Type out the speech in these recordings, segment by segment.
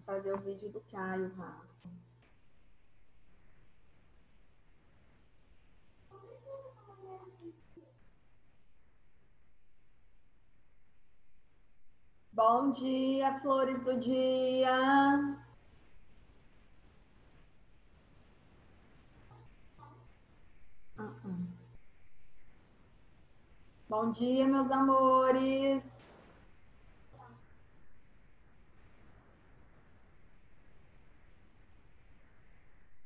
fazer o vídeo do Caio, Rafa. Bom dia, flores do dia. Bom dia, meus amores.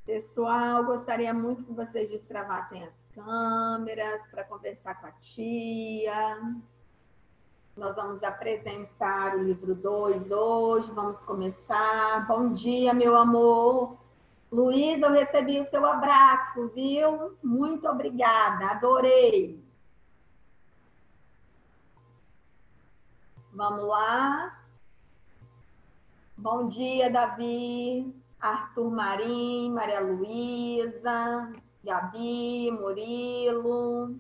Pessoal, gostaria muito que vocês destravassem as câmeras para conversar com a tia. Nós vamos apresentar o livro 2 hoje, vamos começar. Bom dia, meu amor. Luiz, eu recebi o seu abraço, viu? Muito obrigada, adorei. Vamos lá. Bom dia, Davi, Arthur Marim, Maria Luísa, Gabi, Murilo.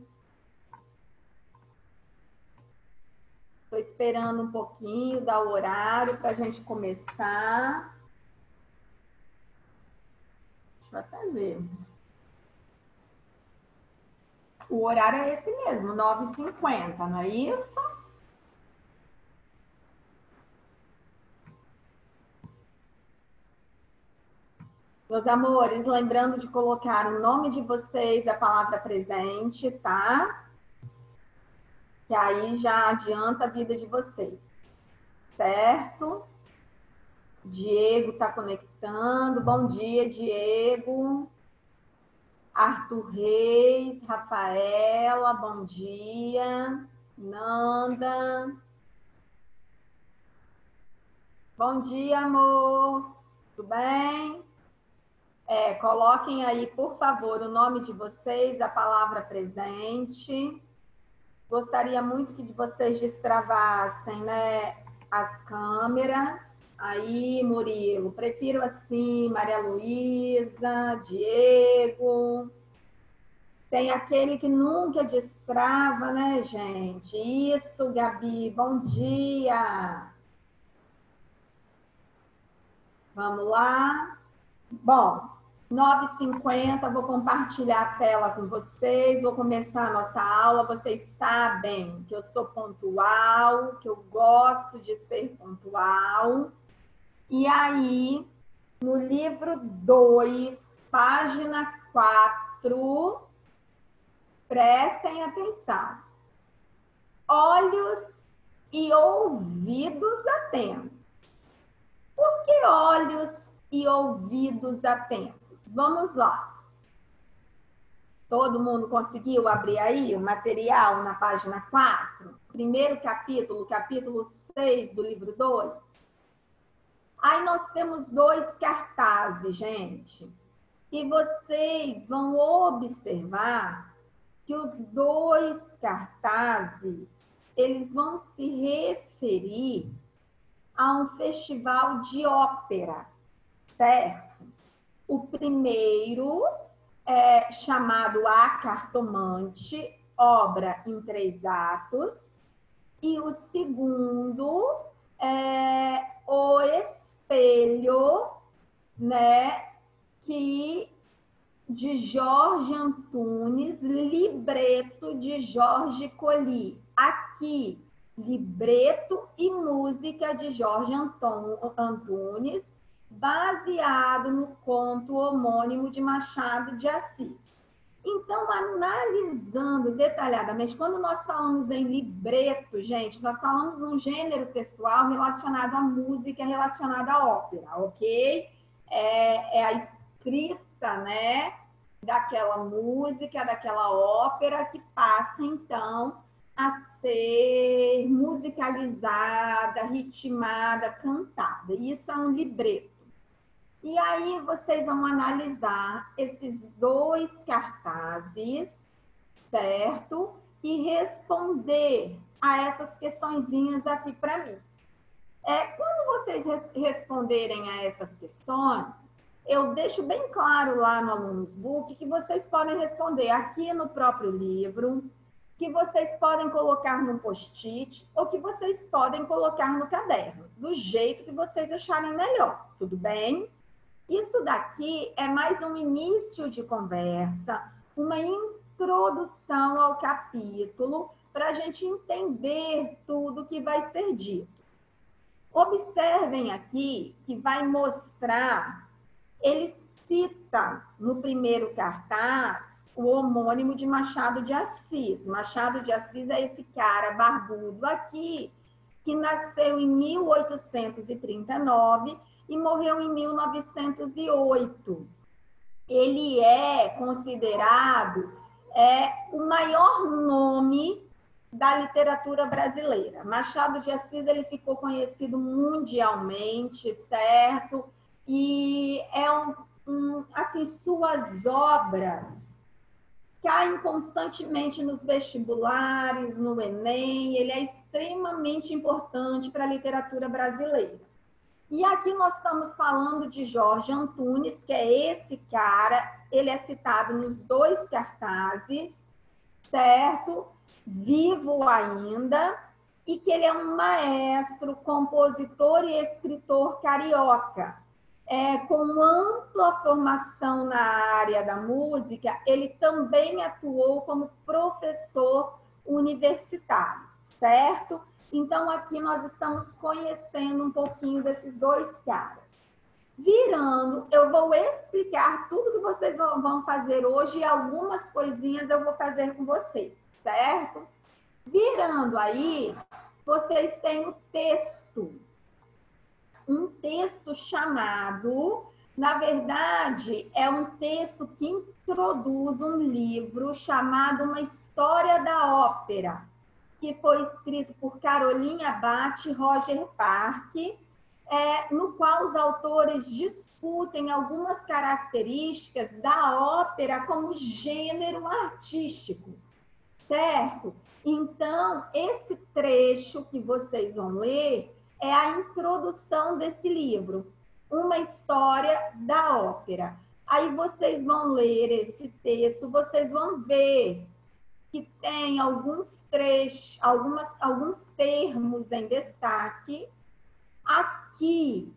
Estou esperando um pouquinho, dar o horário para a gente começar. Deixa eu até ver. O horário é esse mesmo, 9h50, não é isso? Meus amores, lembrando de colocar o nome de vocês, a palavra presente, tá? Que aí já adianta a vida de vocês, certo? Diego está conectando. Bom dia, Diego. Arthur Reis, Rafaela, bom dia. Nanda. Bom dia, amor. Tudo bem? Coloquem aí, por favor, o nome de vocês, a palavra presente. Gostaria muito que vocês destravassem, né, as câmeras. Aí, Murilo, prefiro assim, Maria Luísa, Diego. Tem aquele que nunca destrava, né, gente? Isso, Gabi, bom dia. Vamos lá. Bom, 9h50, vou compartilhar a tela com vocês, vou começar a nossa aula. Vocês sabem que eu sou pontual, que eu gosto de ser pontual. E aí, no livro 2, página 4, prestem atenção. Olhos e ouvidos atentos. Por que olhos e ouvidos atentos? Vamos lá. Todo mundo conseguiu abrir aí o material na página 4? Primeiro capítulo, capítulo 6 do livro 2? Aí nós temos 2 cartazes, gente. E vocês vão observar que os 2 cartazes, eles vão se referir a um festival de ópera, certo? O primeiro é chamado A Cartomante, obra em 3 atos. E o segundo é O Espelho, né, de Jorge Antunes, libreto de Jorge Colli. Aqui, libreto e música de Jorge Antunes, baseado no conto homônimo de Machado de Assis. Então, analisando detalhadamente, quando nós falamos em libreto, gente, nós falamos num gênero textual relacionado à música, relacionado à ópera, ok? É a escrita, né, daquela música, daquela ópera que passa, então, a ser musicalizada, ritmada, cantada. Isso é um libreto. E aí vocês vão analisar esses 2 cartazes, certo? E responder a essas questõezinhas aqui para mim. Quando vocês responderem a essas questões, eu deixo bem claro lá no Alunos Book que vocês podem responder aqui no próprio livro, que vocês podem colocar no post-it ou que vocês podem colocar no caderno, do jeito que vocês acharem melhor, tudo bem? Isso daqui é mais um início de conversa, uma introdução ao capítulo, para a gente entender tudo que vai ser dito. Observem aqui que vai mostrar, ele cita no primeiro cartaz o homônimo de Machado de Assis. Machado de Assis é esse cara barbudo aqui, que nasceu em 1839 e morreu em 1908. Ele é considerado o maior nome da literatura brasileira. Machado de Assis, ele ficou conhecido mundialmente, certo? E assim, suas obras caem constantemente nos vestibulares, no Enem, ele é extremamente importante para a literatura brasileira. E aqui nós estamos falando de Jorge Antunes, que é esse cara, ele é citado nos 2 cartazes, certo? Vivo ainda, e que ele é um maestro, compositor e escritor carioca. Com ampla formação na área da música, ele também atuou como professor universitário, certo? Então, aqui nós estamos conhecendo um pouquinho desses 2 caras. Virando, eu vou explicar tudo que vocês vão fazer hoje e algumas coisinhas eu vou fazer com vocês, certo? Virando aí, vocês têm o texto. Um texto chamado, na verdade, é um texto que introduz um livro chamado Uma História da Ópera, que foi escrito por Caroline Abate e Roger Park, no qual os autores discutem algumas características da ópera como gênero artístico, certo? Então, esse trecho que vocês vão ler é a introdução desse livro, Uma História da Ópera. Aí vocês vão ler esse texto, vocês vão ver que tem alguns trechos, alguns termos em destaque. Aqui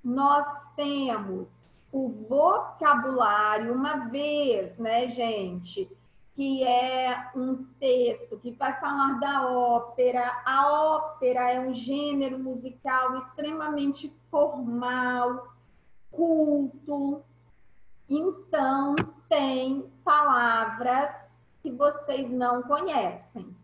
nós temos o vocabulário, uma vez, né, gente, que é um texto que vai falar da ópera. A ópera é um gênero musical extremamente formal, culto. Então, tem palavras que vocês não conhecem.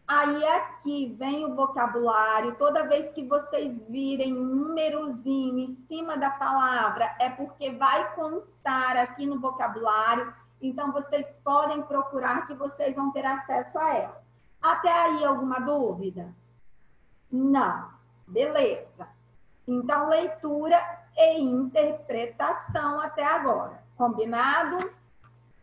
Aí aqui vem o vocabulário. Toda vez que vocês virem um númerozinho em cima da palavra, é porque vai constar aqui no vocabulário. Então, vocês podem procurar que vocês vão ter acesso a ela. Até aí, alguma dúvida? Não. Beleza. Então, leitura e interpretação até agora. Combinado?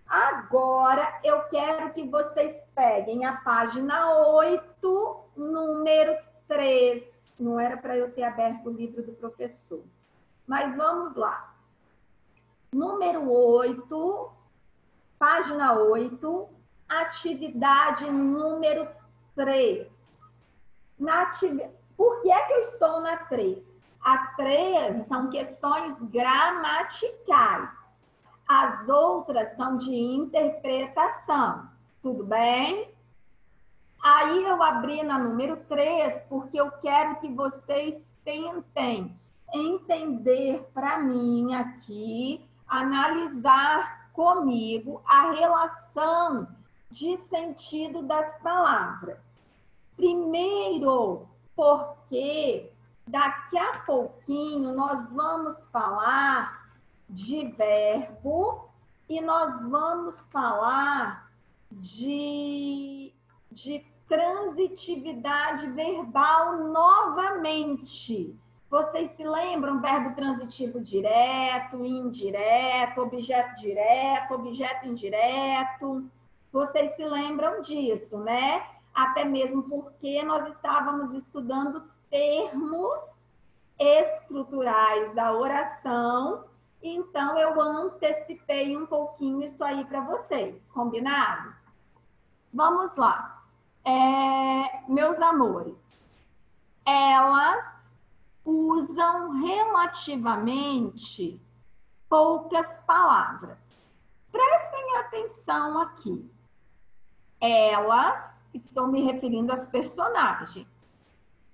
Agora, eu quero que vocês peguem a página 8, número 3. Não era para eu ter aberto o livro do professor. Mas vamos lá. Número 8, página 8, atividade número 3. Por que é que eu estou na 3? A 3 são questões gramaticais. As outras são de interpretação. Tudo bem? Aí eu abri na número 3 porque eu quero que vocês tentem entender para mim aqui, analisar comigo a relação de sentido das palavras. Primeiro, porque daqui a pouquinho nós vamos falar de verbo e nós vamos falar de transitividade verbal novamente. Vocês se lembram? Verbo transitivo direto, indireto, objeto indireto. Vocês se lembram disso, né? Até mesmo porque nós estávamos estudando os termos estruturais da oração. Então, eu antecipei um pouquinho isso aí para vocês. Combinado? Vamos lá. Meus amores, elas usam relativamente poucas palavras. Prestem atenção aqui. Elas, estou me referindo às personagens,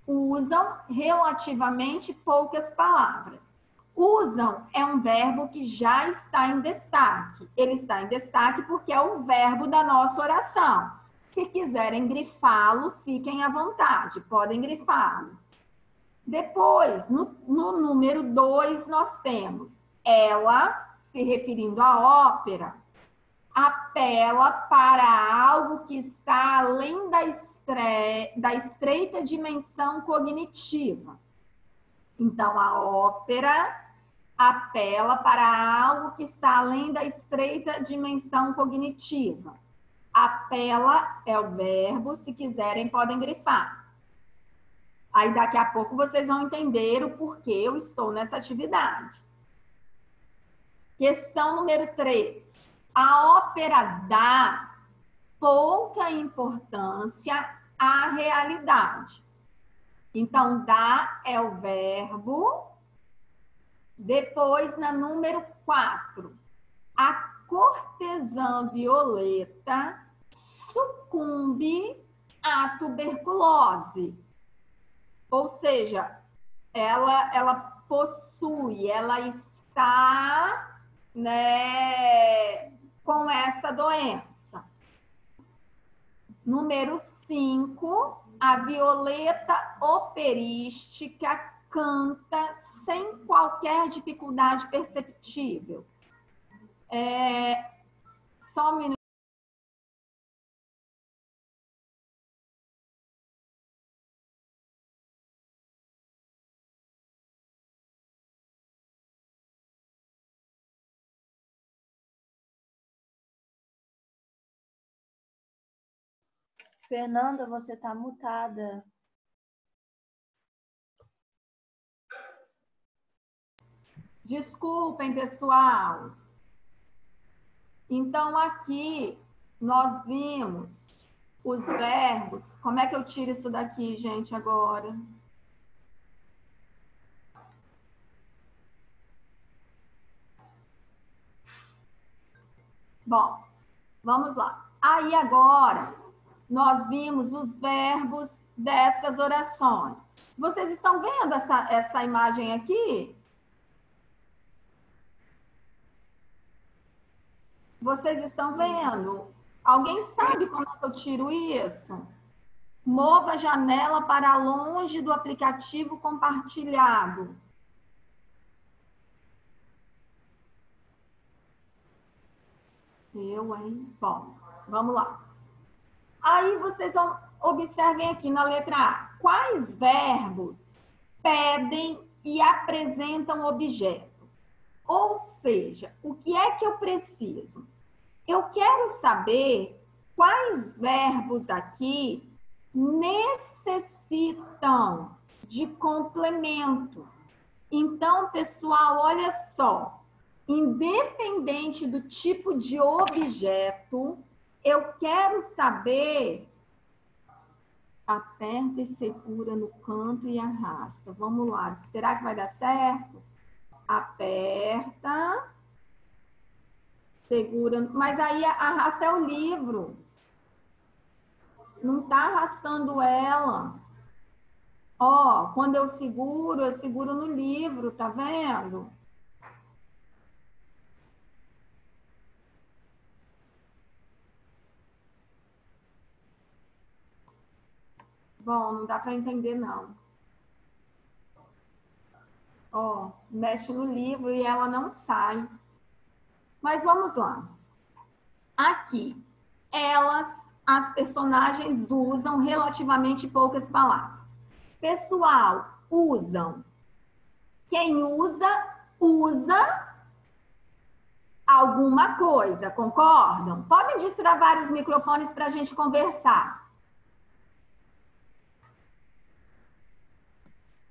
usam relativamente poucas palavras. Usam é um verbo que já está em destaque. Ele está em destaque porque é o verbo da nossa oração. Se quiserem grifá-lo, fiquem à vontade, podem grifá-lo. Depois, no número 2, nós temos ela, se referindo à ópera, apela para algo que está além da estreita dimensão cognitiva. Então, a ópera apela para algo que está além da estreita dimensão cognitiva. Apela é o verbo, se quiserem podem grifar. Aí daqui a pouco vocês vão entender o porquê eu estou nessa atividade. Questão número 3. A ópera dá pouca importância à realidade. Então, dá é o verbo. Depois, na número 4, a cortesã Violeta sucumbe à tuberculose. Ou seja, ela possui, ela está, né, com essa doença. Número 5, a Violeta operística canta sem qualquer dificuldade perceptível. Só um minuto. Fernanda, você está mutada. Desculpem, pessoal. Então, aqui nós vimos os verbos. Como é que eu tiro isso daqui, gente, agora? Bom, vamos lá. Aí agora, nós vimos os verbos dessas orações. Vocês estão vendo essa imagem aqui? Vocês estão vendo? Alguém sabe como é que eu tiro isso? Mova a janela para longe do aplicativo compartilhado. Hein? Bom, vamos lá. Aí vocês observem aqui na letra A. Quais verbos pedem e apresentam objeto? Ou seja, o que é que eu preciso? Eu quero saber quais verbos aqui necessitam de complemento. Então, pessoal, olha só. Independente do tipo de objeto, eu quero saber. Aperta e segura no canto e arrasta. Vamos lá. Será que vai dar certo? Aperta. Segura. Mas aí arrasta é o livro. Não está arrastando ela. Ó, quando eu seguro no livro, tá vendo? Bom, não dá para entender, não. Ó, mexe no livro e ela não sai. Mas vamos lá. Aqui, as personagens usam relativamente poucas palavras. Pessoal, usam. Quem usa alguma coisa, concordam? Podem destravar os microfones para a gente conversar.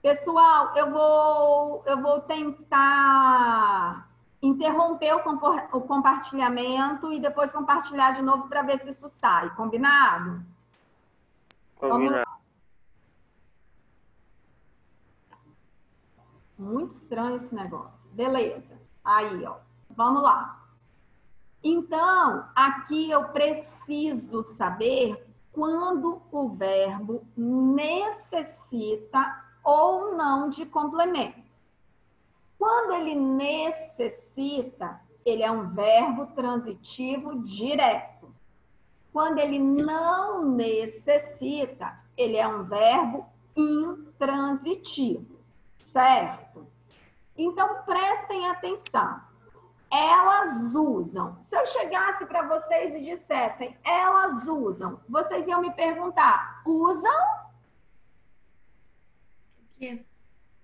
Pessoal, eu vou tentar interromper o compartilhamento e depois compartilhar de novo para ver se isso sai. Combinado? Vamos lá. Muito estranho esse negócio. Beleza. Aí, ó. Vamos lá. Então, aqui eu preciso saber quando o verbo necessita ou não de complemento. Quando ele necessita, ele é um verbo transitivo direto. Quando ele não necessita, ele é um verbo intransitivo, certo? Então, prestem atenção. Elas usam. Se eu chegasse para vocês e dissessem, elas usam, vocês iam me perguntar, usam?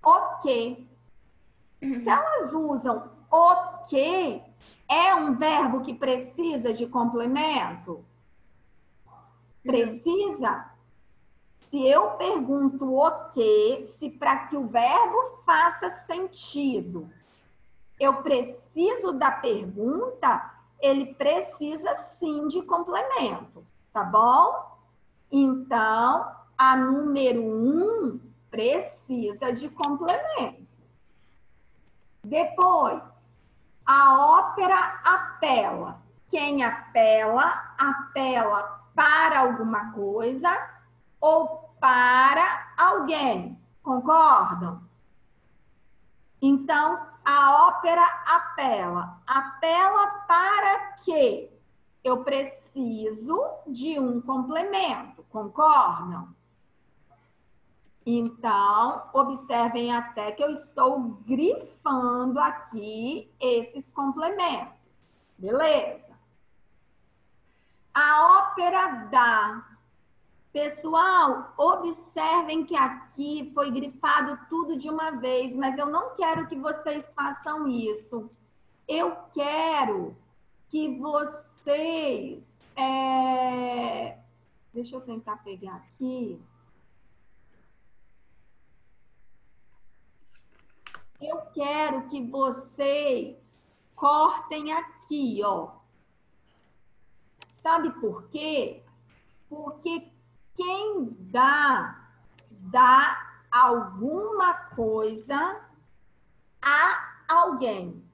O quê? Se elas usam o quê, é um verbo que precisa de complemento? Precisa? Se eu pergunto o quê, se para que o verbo faça sentido, eu preciso da pergunta, ele precisa sim de complemento, tá bom? Então, a número 1 precisa de complemento. Depois, a ópera apela. Quem apela, apela para alguma coisa ou para alguém. Concordam? Então, a ópera apela. Apela para quê? Eu preciso de um complemento. Concordam? Então, observem até que eu estou grifando aqui esses complementos. Beleza? A ópera dá. Pessoal, observem que aqui foi grifado tudo de uma vez, mas eu não quero que vocês façam isso. Eu quero que vocês... Deixa eu tentar pegar aqui. Eu quero que vocês cortem aqui, ó. Sabe por quê? Porque quem dá alguma coisa a alguém.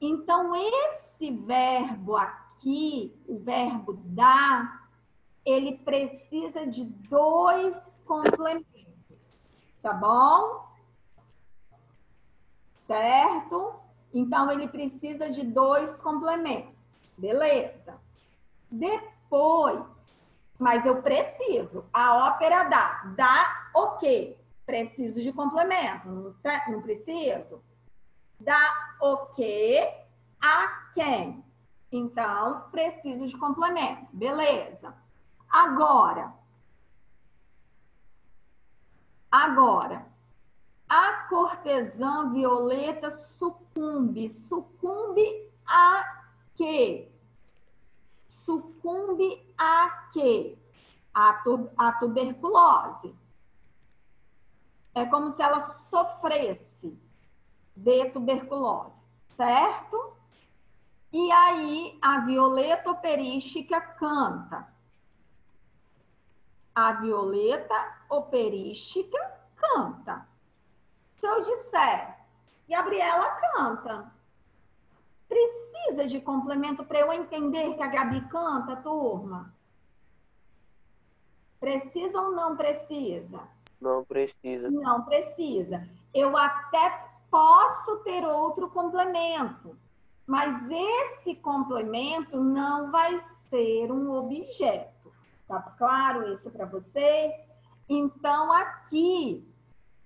Então, esse verbo aqui, o verbo dar, ele precisa de 2 complementos, tá bom? Certo? Então, ele precisa de 2 complementos. Beleza. Depois, mas eu preciso. A ópera dá. Dá o quê? Preciso de complemento. Não preciso? Dá o quê? A quem? Então, preciso de complemento. Beleza. Agora, a cortesã Violeta sucumbe. Sucumbe a quê? Sucumbe a quê? A tuberculose. É como se ela sofresse de tuberculose, certo? E aí a violeta operística canta. A violeta operística canta. Se eu disser, Gabriela canta, precisa de complemento para eu entender que a Gabi canta, turma? Precisa ou não precisa? Não precisa. Não precisa. Eu até posso ter outro complemento, mas esse complemento não vai ser um objeto. Tá claro isso para vocês? Então, aqui,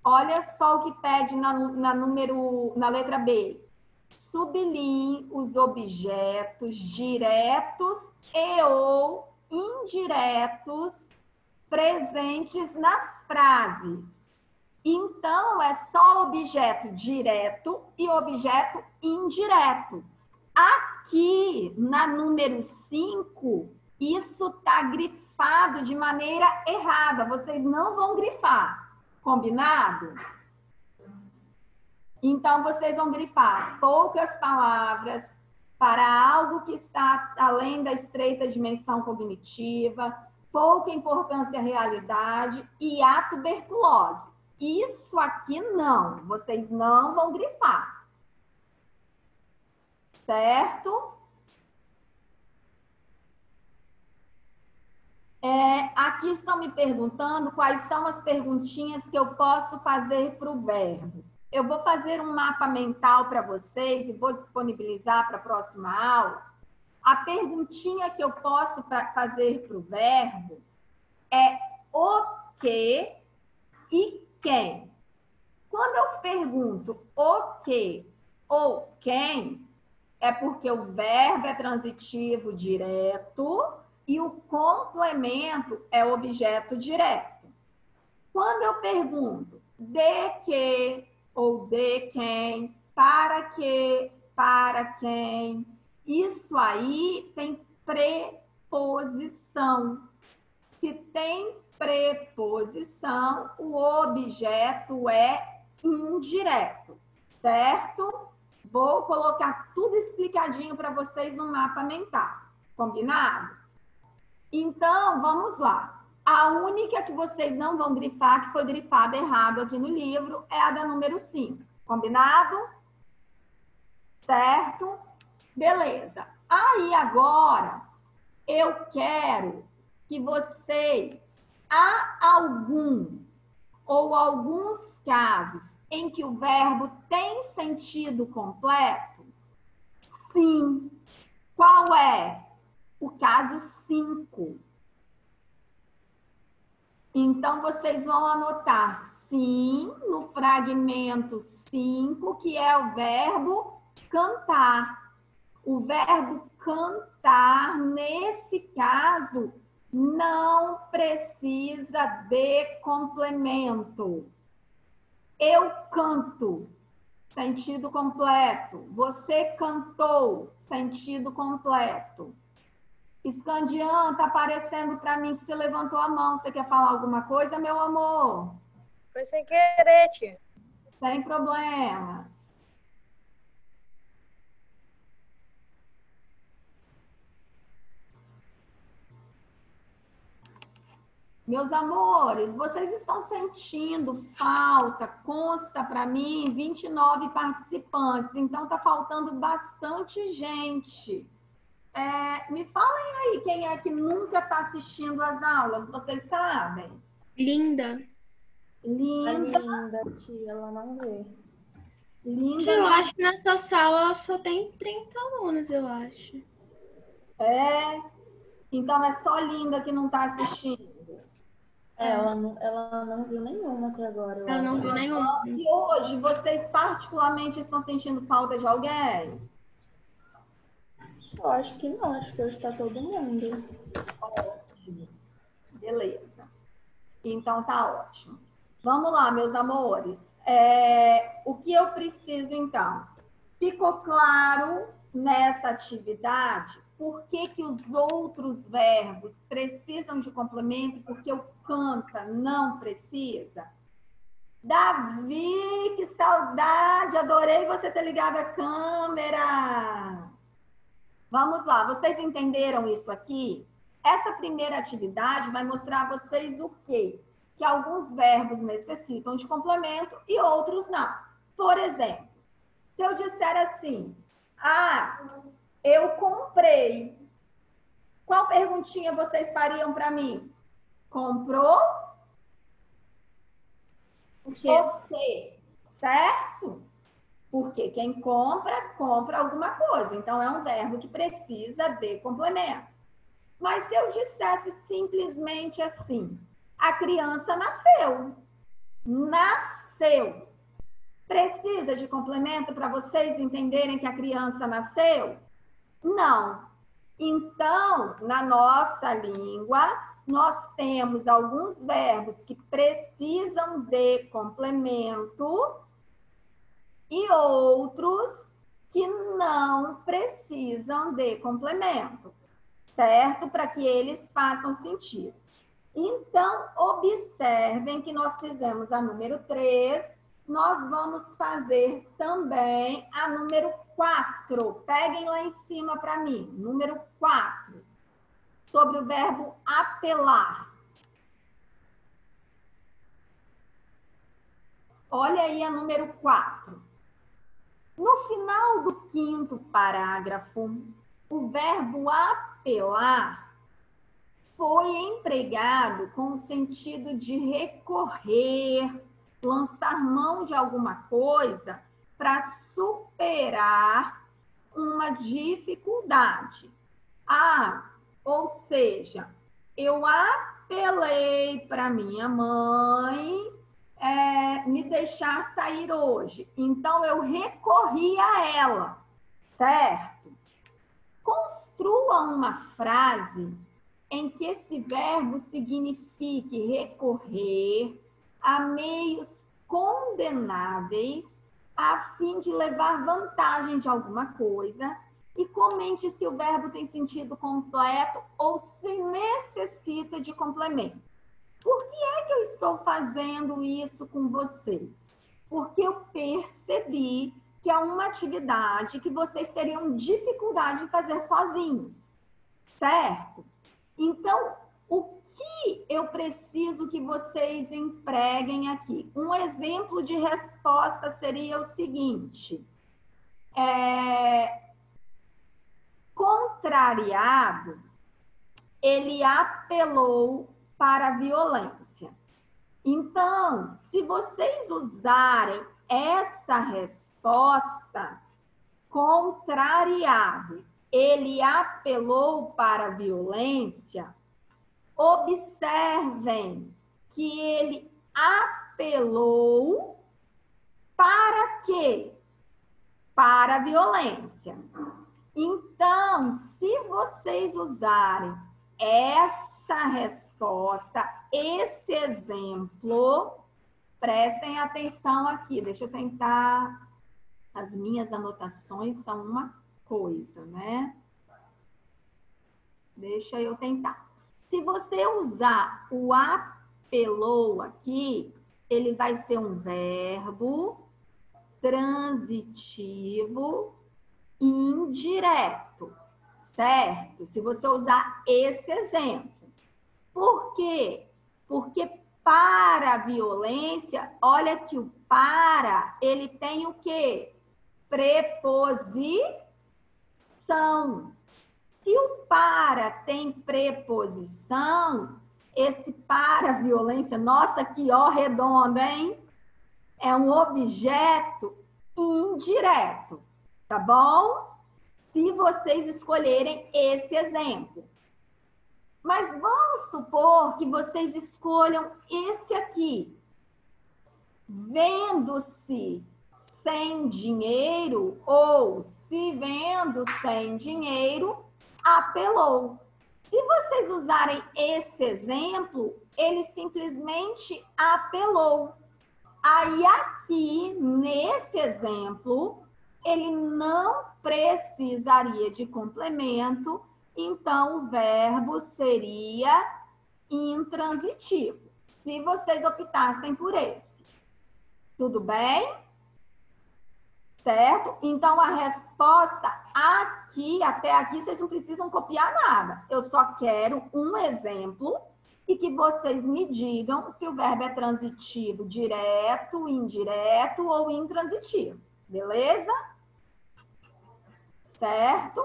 olha só o que pede na letra B. Sublinhe os objetos diretos e ou indiretos presentes nas frases. Então, é só objeto direto e objeto indireto. Aqui, na número 5, isso está grifado de maneira errada. Vocês não vão grifar. Combinado? Então, vocês vão grifar poucas palavras para algo que está além da estreita dimensão cognitiva. pouca importância à realidade e à tuberculose. Isso aqui não, vocês não vão grifar. Certo? Aqui estão me perguntando quais são as perguntinhas que eu posso fazer para o verbo. Eu vou fazer um mapa mental para vocês e vou disponibilizar para a próxima aula. A perguntinha que eu posso fazer para o verbo é o que e quem. Quando eu pergunto o que ou quem, é porque o verbo é transitivo direto e o complemento é objeto direto. Quando eu pergunto de que ou de quem, para quem, isso aí tem preposição. Se tem preposição, o objeto é indireto, certo? Vou colocar tudo explicadinho para vocês no mapa mental, combinado? Então, vamos lá. A única que vocês não vão grifar, que foi grifada errado aqui no livro, é a da número 5. Combinado? Certo? Beleza. Aí, agora, eu quero que vocês, há algum ou alguns casos em que o verbo tem sentido completo? Sim. Qual é? O caso 5. Então, vocês vão anotar sim no fragmento 5, que é o verbo cantar. O verbo cantar, nesse caso, não precisa de complemento. Eu canto, sentido completo. Você cantou, sentido completo. Scandian, tá aparecendo para mim que você levantou a mão. Você quer falar alguma coisa, meu amor? Foi sem querer, tia. Sem problemas. Meus amores, vocês estão sentindo falta? Consta para mim 29 participantes, então tá faltando bastante gente. Me falem aí quem é que nunca está assistindo às aulas, vocês sabem? Linda. Linda, tia, ela não vê. Linda. Eu acho que nessa sala só tem 30 alunos, eu acho. Então é só Linda que não está assistindo. Ela não viu nenhuma até agora. Ela não viu nenhuma. E hoje, vocês particularmente estão sentindo falta de alguém? Eu acho que não, acho que hoje está todo mundo. Ótimo. Beleza. Então tá ótimo. Vamos lá, meus amores. O que eu preciso, então? Ficou claro nessa atividade por que os outros verbos precisam de complemento e por que o canta não precisa? Davi, que saudade! Adorei você ter ligado a câmera! Vamos lá, vocês entenderam isso aqui? Essa primeira atividade vai mostrar a vocês o quê? Que alguns verbos necessitam de complemento e outros não. Por exemplo, se eu disser assim, eu comprei. Qual perguntinha vocês fariam para mim? Comprou? O quê? Certo? Porque quem compra, compra alguma coisa. Então, é um verbo que precisa de complemento. Mas se eu dissesse simplesmente assim, a criança nasceu. Nasceu. Precisa de complemento para vocês entenderem que a criança nasceu? Não. Então, na nossa língua, nós temos alguns verbos que precisam de complemento e outros que não precisam de complemento, certo? Para que eles façam sentido. Então, observem que nós fizemos a número 3, nós vamos fazer também a número 4. Peguem lá em cima para mim, número 4. sobre o verbo apelar. Olha aí a número 4. No final do 5º parágrafo, o verbo apelar foi empregado com o sentido de recorrer, lançar mão de alguma coisa para superar uma dificuldade. Ou seja, eu apelei para minha mãe me deixar sair hoje. Então, eu recorri a ela, certo? Construa uma frase em que esse verbo signifique recorrer a meios condenáveis a fim de levar vantagem de alguma coisa e comente se o verbo tem sentido completo ou se necessita de complemento. Por que é que eu estou fazendo isso com vocês? Porque eu percebi que é uma atividade que vocês teriam dificuldade em fazer sozinhos, certo? Então, o que eu preciso que vocês empreguem aqui? Um exemplo de resposta seria o seguinte: contrariado, ele apelou para a violência. Então, se vocês usarem essa resposta, contrariado, ele apelou para a violência, observem que ele apelou para quê? Para a violência. Então, se vocês usarem essa resposta, esse exemplo, prestem atenção aqui. Deixa eu tentar. As minhas anotações são uma coisa, né? Deixa eu tentar. Se você usar o apelou aqui, ele vai ser um verbo transitivo indireto, certo? Se você usar esse exemplo. Por quê? Porque para a violência, olha que o para, ele tem o quê? Preposição. Se o para tem preposição, esse para a violência, nossa, que ó redondo, hein? É um objeto indireto, tá bom? Se vocês escolherem esse exemplo. Mas vamos supor que vocês escolham esse aqui. Vendo-se sem dinheiro ou se vendo sem dinheiro, apelou. Se vocês usarem esse exemplo, ele simplesmente apelou. Aí aqui, nesse exemplo, ele não precisaria de complemento, então o verbo seria intransitivo, se vocês optassem por esse. Tudo bem? Certo? Então, a resposta aqui, até aqui, vocês não precisam copiar nada. Eu só quero um exemplo e que vocês me digam se o verbo é transitivo direto, indireto ou intransitivo. Beleza? Certo?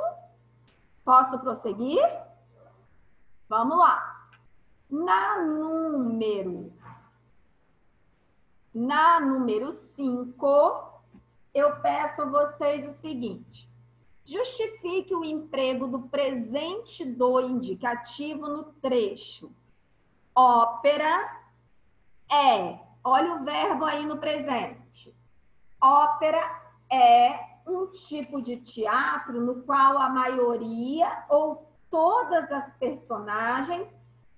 Posso prosseguir? Vamos lá. Na número 5, eu peço a vocês o seguinte: justifique o emprego do presente do indicativo no trecho. Ópera é, olha o verbo aí no presente. Ópera é um tipo de teatro no qual a maioria ou todas as personagens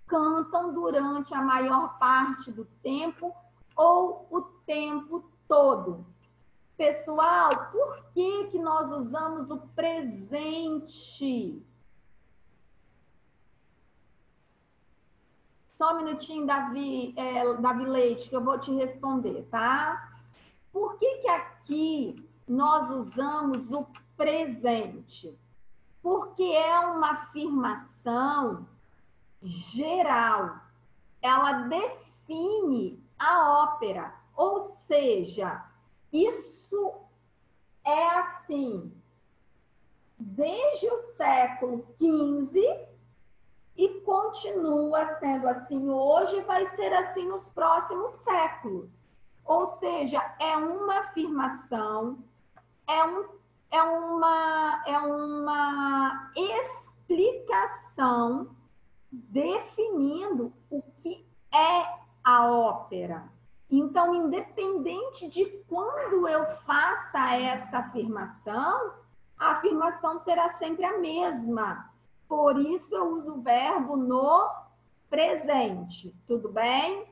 cantam durante a maior parte do tempo ou o tempo todo. Pessoal, por que nós usamos o presente? Só um minutinho, Davi Leite, que eu vou te responder, tá? Por que aqui nós usamos o presente? Porque é uma afirmação geral. Ela define a ópera, ou seja, isso é assim desde o século XV e continua sendo assim hoje, vai ser assim nos próximos séculos. Ou seja, é uma afirmação, é uma explicação definindo o que é a ópera. Então, independente de quando eu faça essa afirmação, a afirmação será sempre a mesma. Por isso eu uso o verbo no presente. Tudo bem?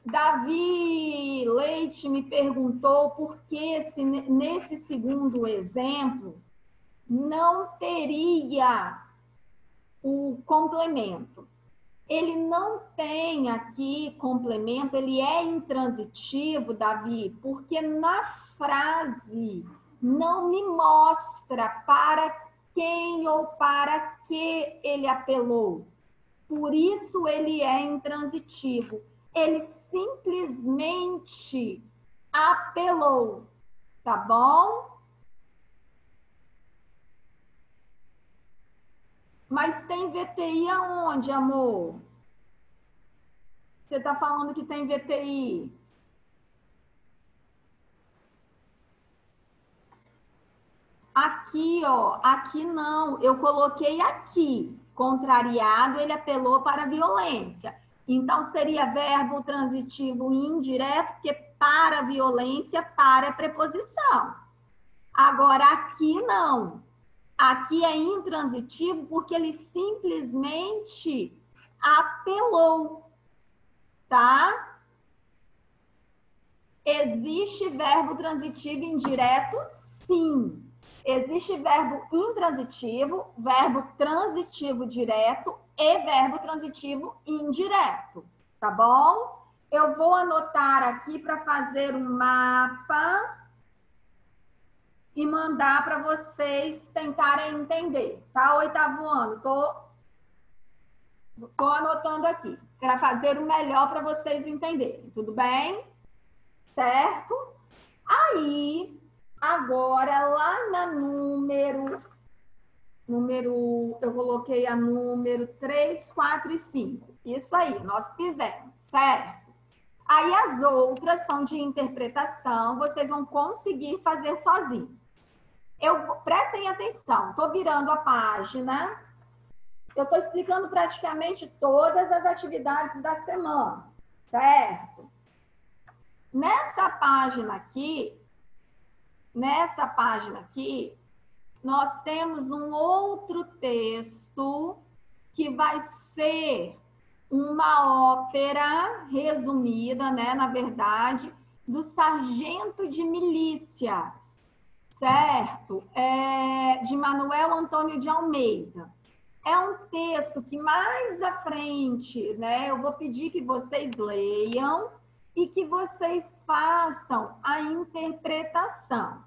Davi Leite me perguntou por que nesse segundo exemplo não teria o complemento. Ele não tem aqui complemento, ele é intransitivo, Davi, porque na frase não me mostra para quem ou para que ele apelou. Por isso ele é intransitivo. Ele simplesmente apelou, tá bom? Mas tem VTI aonde, amor? Você está falando que tem VTI? Aqui, ó, aqui não. Eu coloquei aqui. Contrariado, ele apelou para a violência. Então, seria verbo transitivo indireto, porque para a violência, para a preposição. Agora, aqui não. Aqui é intransitivo porque ele simplesmente apelou, tá? Existe verbo transitivo indireto? Sim. Existe verbo intransitivo, verbo transitivo direto e verbo transitivo indireto, tá bom? Eu vou anotar aqui para fazer um mapa e mandar para vocês tentarem entender, tá? Oitavo ano, tô anotando aqui para fazer o melhor para vocês entenderem, tudo bem? Certo? Aí, agora lá na número, eu coloquei a número 3, 4 e 5. Isso aí, nós fizemos, certo? Aí as outras são de interpretação, vocês vão conseguir fazer sozinhos. Prestem atenção, estou virando a página, eu estou explicando praticamente todas as atividades da semana, certo? Nessa página aqui, nós temos um outro texto que vai ser uma ópera resumida, né, na verdade, do sargento de milícias, certo? De Manuel Antônio de Almeida. É um texto que mais à frente, né, eu vou pedir que vocês leiam e que vocês façam a interpretação.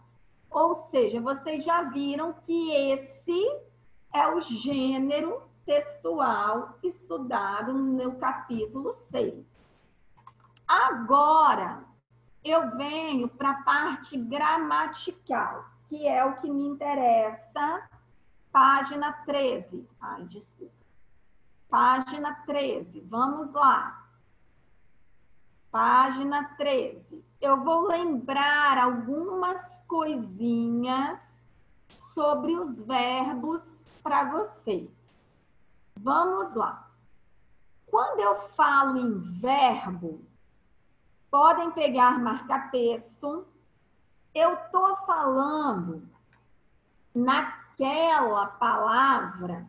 Ou seja, vocês já viram que esse é o gênero textual estudado no capítulo 6. Agora, eu venho para a parte gramatical, que é o que me interessa, página 13. Ai, desculpa. Página 13, vamos lá. Página 13. Eu vou lembrar algumas coisinhas sobre os verbos para vocês. Vamos lá. Quando eu falo em verbo, podem pegar marca-texto. Eu estou falando naquela palavra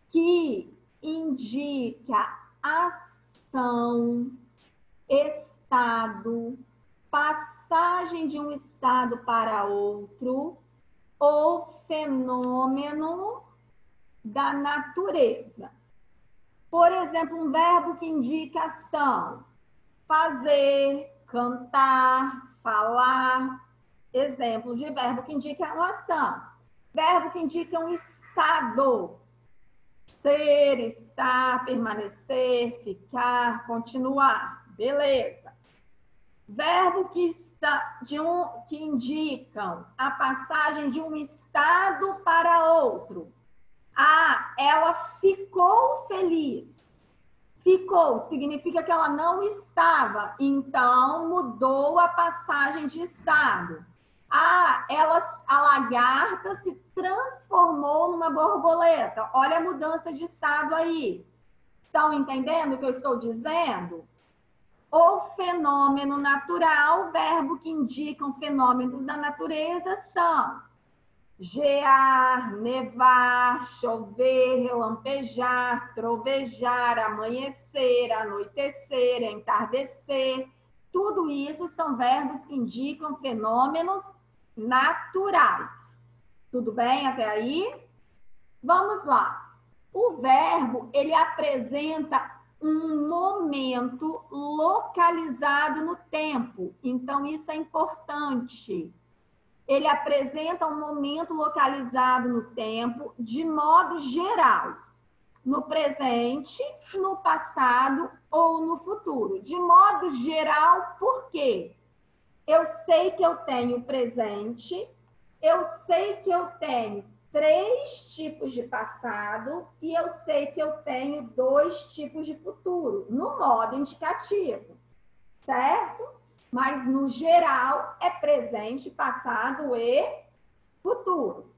que indica ação, estado, passagem de um estado para outro ou fenômeno da natureza. Por exemplo, um verbo que indica ação, fazer, cantar, falar. Exemplos de verbo que indicam ação. Verbo que indica um estado. Ser, estar, permanecer, ficar, continuar. Beleza. Verbo que indicam a passagem de um estado para outro. Ah, ela ficou feliz. Ficou significa que ela não estava, então mudou a passagem de estado. Ah, a lagarta se transformou numa borboleta. Olha a mudança de estado aí. Estão entendendo o que eu estou dizendo? O fenômeno natural, verbo que indicam fenômenos da natureza são gear, nevar, chover, relampejar, trovejar, amanhecer, anoitecer, entardecer. Tudo isso são verbos que indicam fenômenos naturais. Tudo bem até aí? Vamos lá. O verbo, ele apresenta um momento localizado no tempo. Então, isso é importante. Ele apresenta um momento localizado no tempo de modo geral, no presente, no passado ou no futuro. De modo geral, por quê? Eu sei que eu tenho presente, eu sei que eu tenho 3 tipos de passado e eu sei que eu tenho 2 tipos de futuro, no modo indicativo, certo? Mas, no geral, é presente, passado e futuro.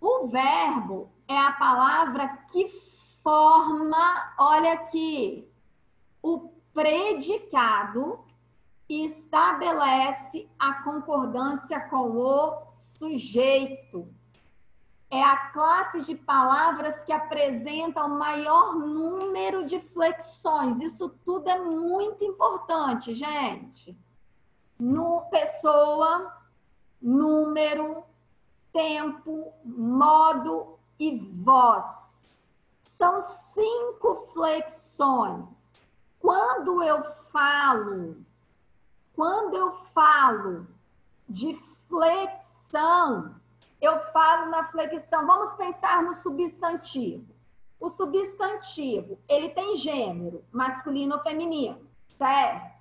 O verbo é a palavra que forma, olha aqui, o predicado e estabelece a concordância com o sujeito. É a classe de palavras que apresenta o maior número de flexões. Isso tudo é muito importante, gente. Pessoa, número, tempo, modo e voz. São 5 flexões. Quando eu falo de flexão, eu falo na flexão. Vamos pensar no substantivo. O substantivo, ele tem gênero, masculino ou feminino, certo?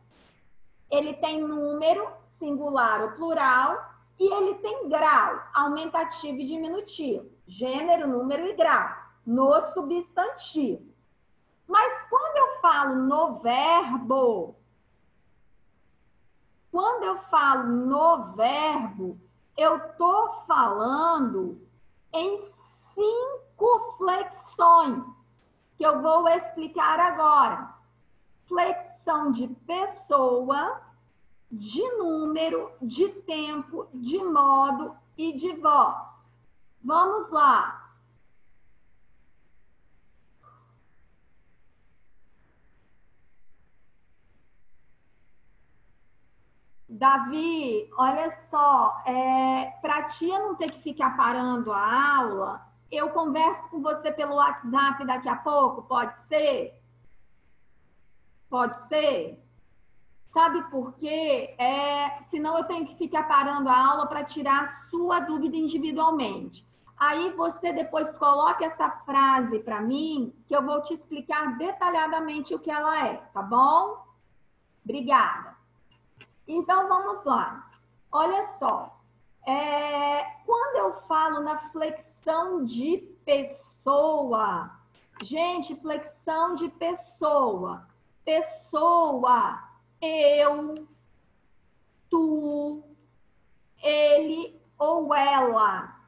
Ele tem número, singular ou plural, e ele tem grau, aumentativo e diminutivo. Gênero, número e grau, no substantivo. Mas quando eu falo no verbo, eu estou falando em 5 flexões, que eu vou explicar agora. Flexão de pessoa, de número, de tempo, de modo e de voz. Vamos lá. Davi, olha só, para ti não ter que ficar parando a aula, eu converso com você pelo WhatsApp daqui a pouco, pode ser? Pode ser? Sabe por quê? Senão eu tenho que ficar parando a aula para tirar a sua dúvida individualmente. Aí você depois coloca essa frase para mim, que eu vou te explicar detalhadamente o que ela é, tá bom? Obrigada. Então, vamos lá. Olha só. Quando eu falo na flexão de pessoa, gente, flexão de pessoa. Pessoa, eu, tu, ele ou ela.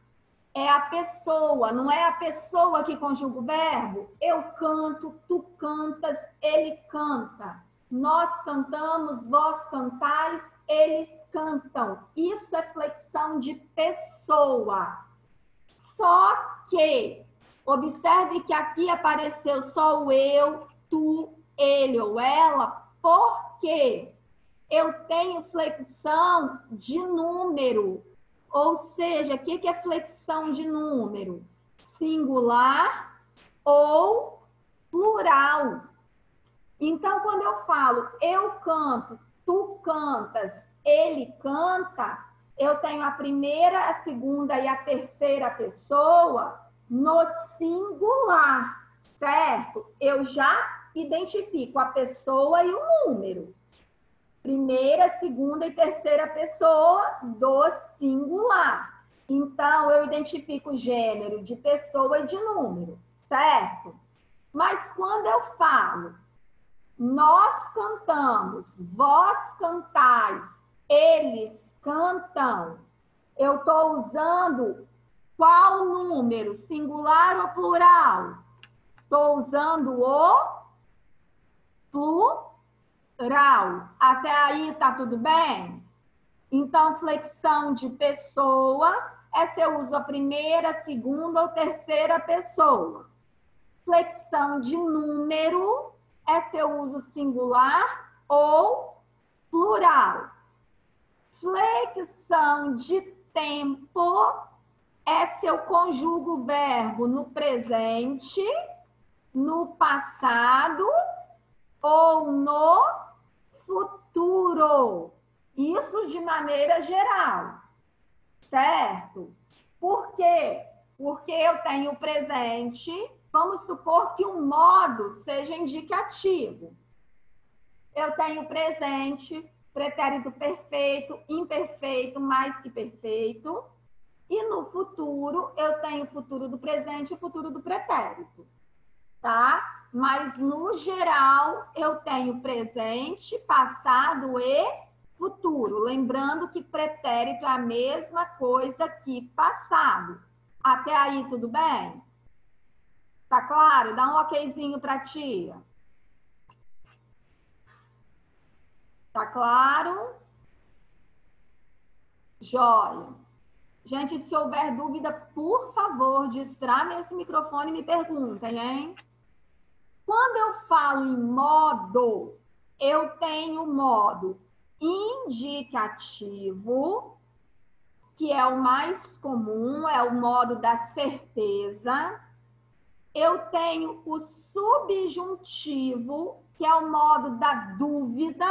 É a pessoa, não é a pessoa que conjuga o verbo. Eu canto, tu cantas, ele canta. Nós cantamos, vós cantais, eles cantam. Isso é flexão de pessoa. Só que, observe que aqui apareceu só o eu, tu, ele ou ela, porque eu tenho flexão de número. Ou seja, o que é flexão de número? Singular ou plural. Então, quando eu falo eu canto, tu cantas, ele canta, eu tenho a primeira, a segunda e a terceira pessoa no singular, certo? Eu já identifico a pessoa e o número. Primeira, segunda e terceira pessoa do singular. Então, eu identifico o gênero de pessoa e de número, certo? Mas quando eu falo, nós cantamos, vós cantais, eles cantam, eu estou usando qual número? Singular ou plural? Estou usando o plural. Até aí tá tudo bem? Então, flexão de pessoa é se eu uso a primeira, segunda ou terceira pessoa. Flexão de número é se eu uso singular ou plural. Flexão de tempo é se eu conjugo o verbo no presente, no passado ou no futuro. Isso de maneira geral, certo? Por quê? Porque eu tenho o presente, vamos supor que o modo seja indicativo. Eu tenho presente, pretérito perfeito, imperfeito, mais que perfeito. E no futuro, eu tenho o futuro do presente e o futuro do pretérito, tá? Mas, no geral, eu tenho presente, passado e futuro. Lembrando que pretérito é a mesma coisa que passado. Até aí, tudo bem? Tá claro? Dá um okzinho pra tia. Tá claro? Jóia. Gente, se houver dúvida, por favor, destravem esse microfone e me perguntem, hein? Quando eu falo em modo, eu tenho modo indicativo, que é o mais comum, é o modo da certeza. Eu tenho o subjuntivo, que é o modo da dúvida.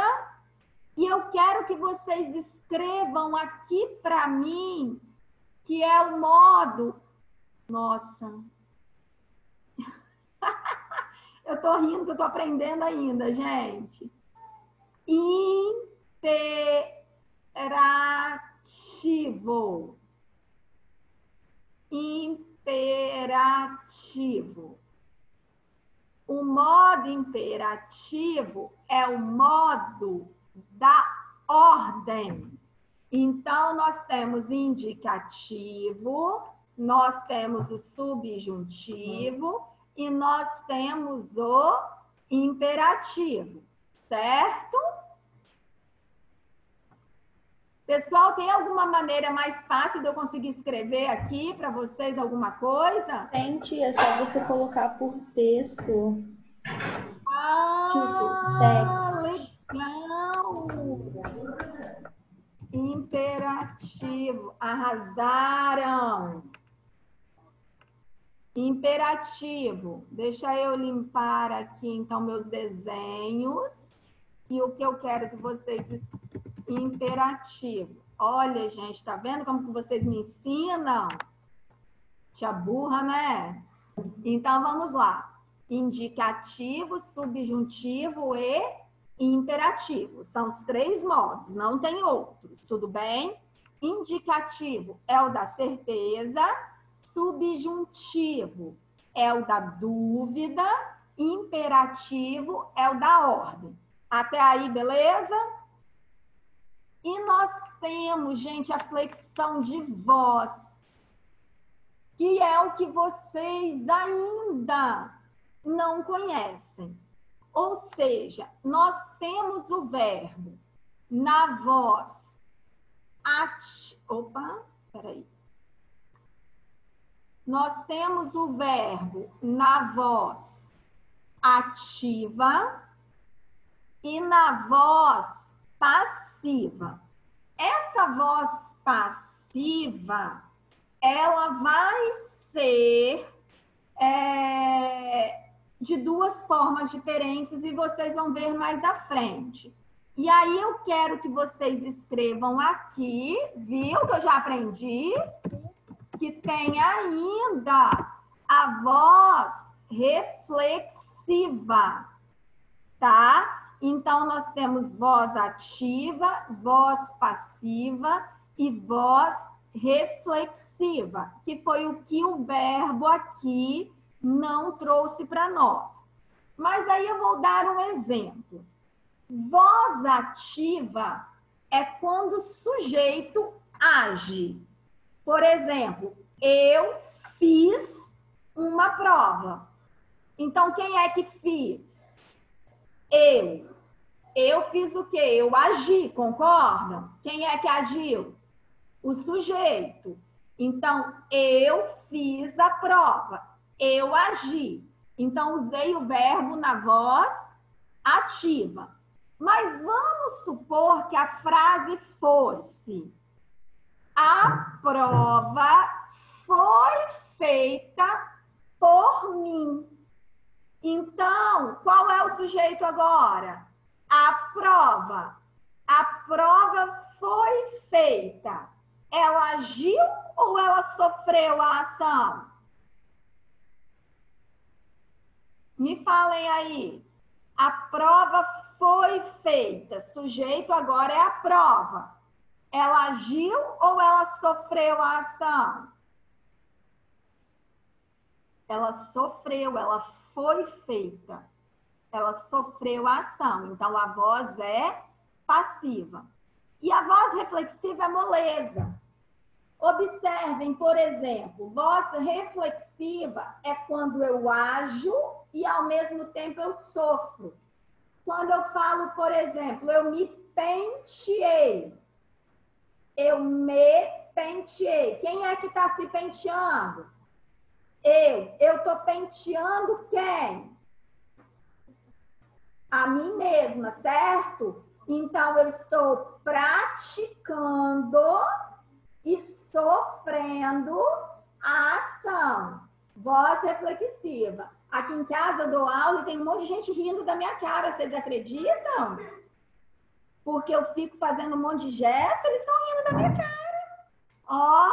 E eu quero que vocês escrevam aqui para mim, que é o modo... Nossa... Eu tô rindo que eu tô aprendendo ainda, gente. Imperativo. Imperativo. O modo imperativo é o modo da ordem. Então, nós temos indicativo, nós temos o subjuntivo e nós temos o imperativo, certo? Pessoal, tem alguma maneira mais fácil de eu conseguir escrever aqui para vocês alguma coisa? Tem, tia, é só você colocar por texto. Tipo, text. Legal! Imperativo. Arrasaram! Imperativo. Deixa eu limpar aqui, então, meus desenhos. E o que eu quero que vocês... Imperativo. Olha, gente, tá vendo como que vocês me ensinam? Tia burra, né? Então, vamos lá. Indicativo, subjuntivo e imperativo. São os 3 modos, não tem outros, tudo bem? Indicativo é o da certeza, subjuntivo é o da dúvida, imperativo é o da ordem. Até aí, beleza? E nós temos, gente, a flexão de voz, que é o que vocês ainda não conhecem. Ou seja, nós temos o verbo na voz Nós temos o verbo na voz ativa e na voz passiva. Essa voz passiva, ela vai ser de 2 formas diferentes e vocês vão ver mais à frente. E aí eu quero que vocês escrevam aqui, viu que eu já aprendi? Que tem ainda a voz reflexiva, tá? Então, nós temos voz ativa, voz passiva e voz reflexiva, que foi o que o verbo aqui não trouxe para nós. Mas aí eu vou dar um exemplo. Voz ativa é quando o sujeito age. Por exemplo, eu fiz uma prova. Então, quem é que fiz? Eu. Eu fiz o quê? Eu agi, concordam? Quem é que agiu? O sujeito. Então, eu fiz a prova. Eu agi. Então, usei o verbo na voz ativa. Mas vamos supor que a frase fosse: a prova foi feita por mim. Então, qual é o sujeito agora? A prova. A prova foi feita. Ela agiu ou ela sofreu a ação? Me falem aí. A prova foi feita. Sujeito agora é a prova. Ela agiu ou ela sofreu a ação? Ela sofreu, ela foi feita. Ela sofreu a ação. Então, a voz é passiva. E a voz reflexiva é moleza. Observem, por exemplo, voz reflexiva é quando eu ajo e, ao mesmo tempo, eu sofro. Quando eu falo, por exemplo, eu me penteei. Eu me penteei. Quem é que está se penteando? Eu. Eu estou penteando quem? A mim mesma, certo? Então, eu estou praticando e sofrendo a ação. Voz reflexiva. Aqui em casa eu dou aula e tem um monte de gente rindo da minha cara. Vocês acreditam? Porque eu fico fazendo um monte de gesto, eles estão rindo da minha cara. Ó,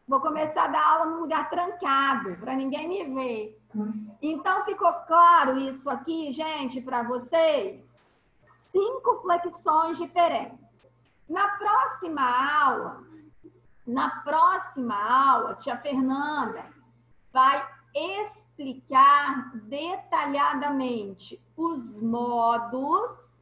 vou começar a dar aula num lugar trancado, para ninguém me ver. Então, ficou claro isso aqui, gente, para vocês? 5 flexões diferentes. Na próxima aula, tia Fernanda vai explicar detalhadamente os modos,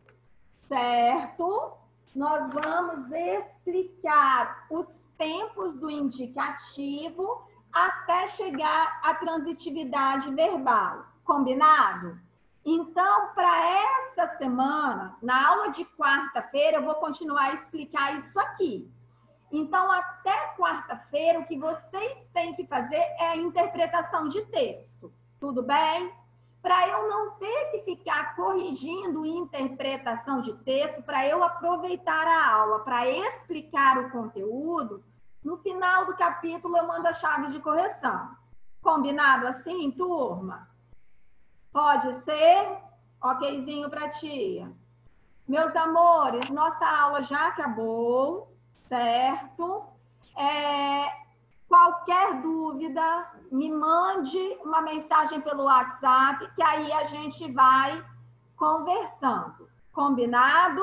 certo? Nós vamos explicar os tempos do indicativo até chegar à transitividade verbal. Combinado? Então, para essa semana, na aula de quarta-feira, eu vou continuar a explicar isso aqui. Então, até quarta-feira, o que vocês têm que fazer é a interpretação de texto. Tudo bem? Para eu não ter que ficar corrigindo interpretação de texto, para eu aproveitar a aula, para explicar o conteúdo, no final do capítulo eu mando a chave de correção. Combinado assim, turma? Pode ser? Okzinho para tia. Meus amores, nossa aula já acabou, certo? Qualquer dúvida, me mande uma mensagem pelo WhatsApp, que aí a gente vai conversando. Combinado?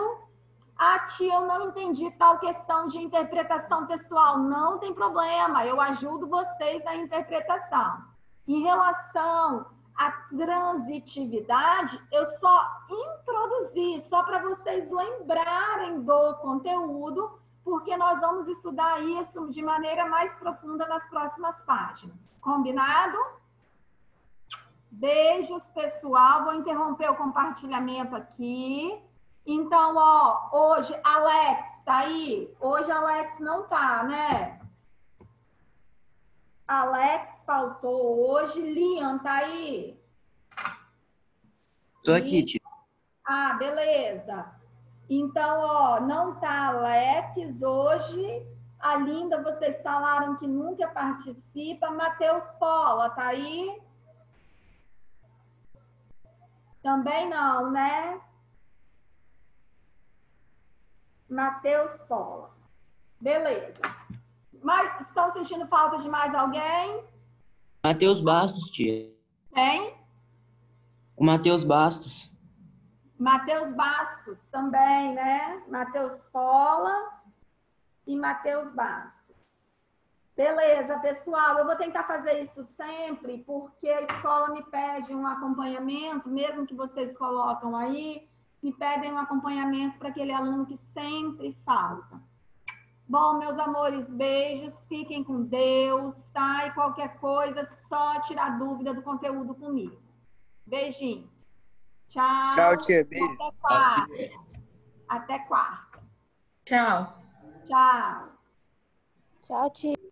Ah, tia, eu não entendi tal questão de interpretação textual. Não tem problema, eu ajudo vocês na interpretação. Em relação à transitividade, eu só introduzi, só para vocês lembrarem do conteúdo, porque nós vamos estudar isso de maneira mais profunda nas próximas páginas. Combinado? Beijos, pessoal. Vou interromper o compartilhamento aqui. Então, ó, hoje, Alex, tá aí? Hoje, Alex não tá, né? Alex faltou hoje. Liam, tá aí? Tô aqui, tia. Ah, beleza. Então, ó, não tá Alex hoje. A Linda, vocês falaram que nunca participa. Matheus Paula, tá aí? Também não, né? Matheus Paula. Beleza. Mas estão sentindo falta de mais alguém? Matheus Bastos, tia. Tem? O Matheus Bastos. Matheus Bastos também, né? Matheus Pola e Matheus Bastos. Beleza, pessoal. Eu vou tentar fazer isso sempre, porque a escola me pede um acompanhamento, mesmo que vocês colocam aí, me pedem um acompanhamento para aquele aluno que sempre falta. Bom, meus amores, beijos, fiquem com Deus, tá? E qualquer coisa, só tirar dúvida do conteúdo comigo. Beijinho. Tchau. Tchau, tia. Beijo. Até quarta. Até quarta. Tchau. Tchau. Tchau, tia.